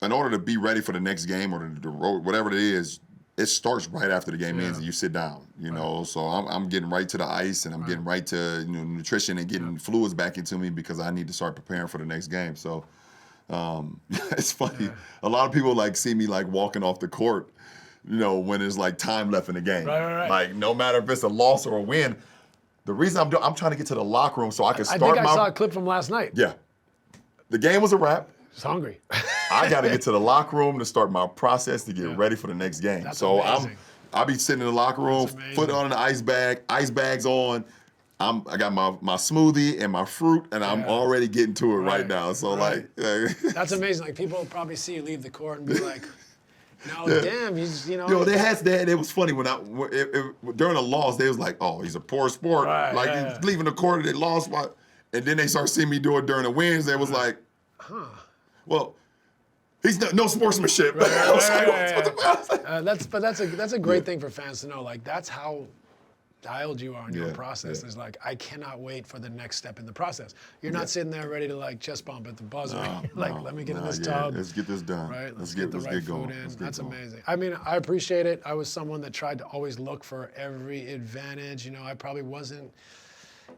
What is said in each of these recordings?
in order to be ready for the next game or the road, whatever it is, it starts right after the game ends and you sit down, you know. So I'm getting right to the ice and I'm getting right to nutrition and getting fluids back into me because I need to start preparing for the next game. So it's funny. Yeah. A lot of people like see me like walking off the court, you know, when there's like time left in the game. Right. Like no matter if it's a loss or a win, the reason I'm trying to get to the locker room so I can start I think I saw a clip from last night. Yeah. The game was a wrap. Just hungry. I got to get to the locker room to start my process to get ready for the next game. That's so amazing. I'll be sitting in the locker room, amazing. foot on the ice bags on. I got my smoothie and my fruit, and I'm already getting to it right now. So like, that's amazing. Like people probably see you leave the court and be like, "No, damn, he's you know." Yo, it was funny when during a loss, they was like, "Oh, he's a poor sport." Right, like he's leaving the court, they lost, and then they start seeing me do it during the wins. They was like, well. He's no sportsmanship. That's a great thing for fans to know. Like that's how dialed you are in your process. It's like I cannot wait for the next step in the process. You're not sitting there ready to like chest bump at the buzzer. Let me get in this tub. Let's get this done. Right. Let's get the right going. food in. That's amazing. I mean, I appreciate it. I was someone that tried to always look for every advantage. You know, I probably wasn't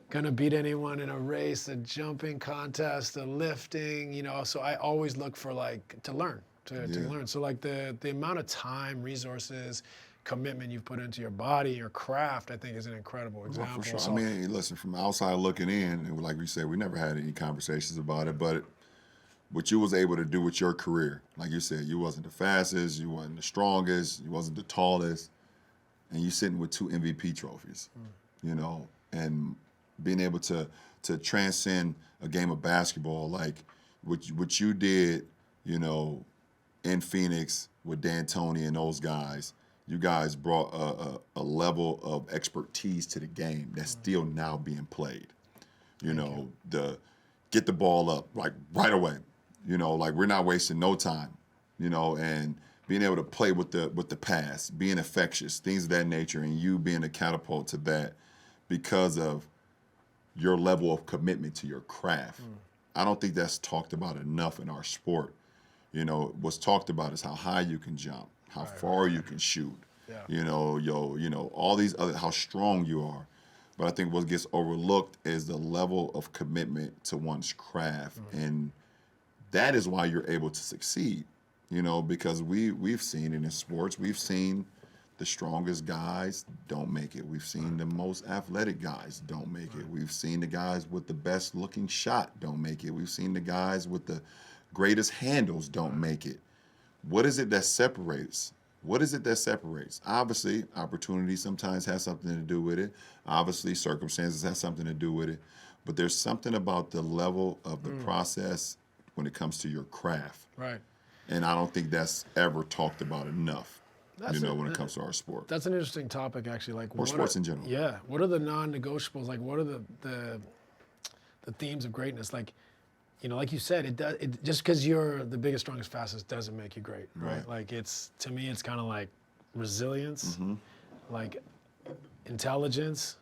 gonna beat anyone in a race, a jumping contest, a lifting, you know. So I always look for like to learn. So like the amount of time, resources, commitment you've put into your body, your craft, I think is an incredible example. For sure. So, I mean, listen, from outside looking in, and like we said, we never had any conversations about it, but what you was able to do with your career, like you said, you wasn't the fastest, you wasn't the strongest, you wasn't the tallest, and you sitting with 2 MVP trophies, you know, and being able to transcend a game of basketball, like what you did, you know, in Phoenix with D'Antoni and those guys, you guys brought a level of expertise to the game that's still now being played. You know, get the ball up like right away. You know, like we're not wasting no time. You know, and being able to play with the pass, being infectious, things of that nature, and you being a catapult to that because of your level of commitment to your craft. I don't think that's talked about enough in our sport. You know, what's talked about is how high you can jump, how far you can shoot. You know, all these other, how strong you are. But I think what gets overlooked is the level of commitment to one's craft, and that is why you're able to succeed. You know, because we've seen it in sports, we've seen the strongest guys don't make it. We've seen the most athletic guys don't make it. We've seen the guys with the best looking shot don't make it. We've seen the guys with the greatest handles don't make it. What is it that separates? What is it that separates? Obviously, opportunity sometimes has something to do with it. Obviously, circumstances have something to do with it. But there's something about the level of the process when it comes to your craft. Right. And I don't think that's ever talked about enough, when it comes to our sport. That's an interesting topic, actually. Like, or sports in general. Yeah. What are the non-negotiables? Like, what are the themes of greatness? Like, you know, like you said, just because you're the biggest, strongest, fastest doesn't make you great, right? Like to me, it's kind of like resilience, like intelligence,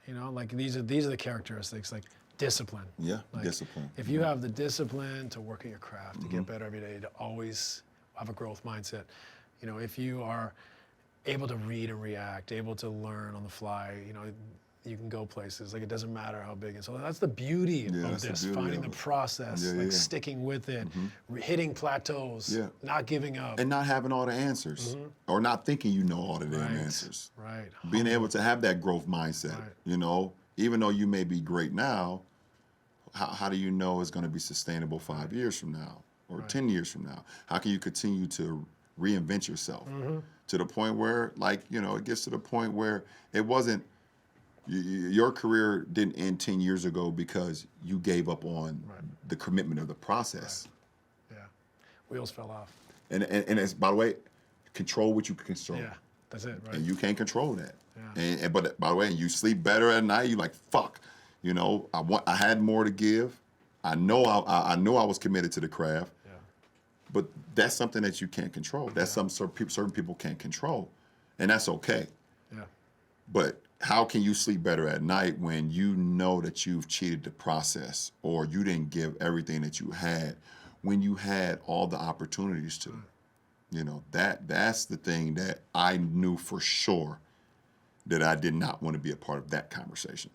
you know, like these are the characteristics, like discipline. Yeah, like, discipline. If you have the discipline to work at your craft, to get better every day, to always have a growth mindset, you know, if you are able to read and react, able to learn on the fly, you know, you can go places. Like, it doesn't matter how big. And so that's the beauty of this, finding the process, sticking with it, hitting plateaus, not giving up. And not having all the answers, or not thinking you know all the damn answers. Right. Being able to have that growth mindset, you know, even though you may be great now, how do you know it's going to be sustainable 5 years from now or 10 years from now? How can you continue to reinvent yourself to the point where, like, you know, it gets to the point where it wasn't, your career didn't end 10 years ago because you gave up on the commitment of the process. Yeah. Wheels fell off. And it's, by the way, control what you can control. Yeah, that's it, right? And you can't control that. Yeah. But by the way, you sleep better at night. You're like, fuck, you know, I had more to give. I know I was committed to the craft. Yeah. But that's something that you can't control. That's something certain people can't control, and that's okay. Yeah. But how can you sleep better at night when you know that you've cheated the process, or you didn't give everything that you had, when you had all the opportunities to. You know, that's the thing that I knew for sure that I did not want to be a part of that conversation.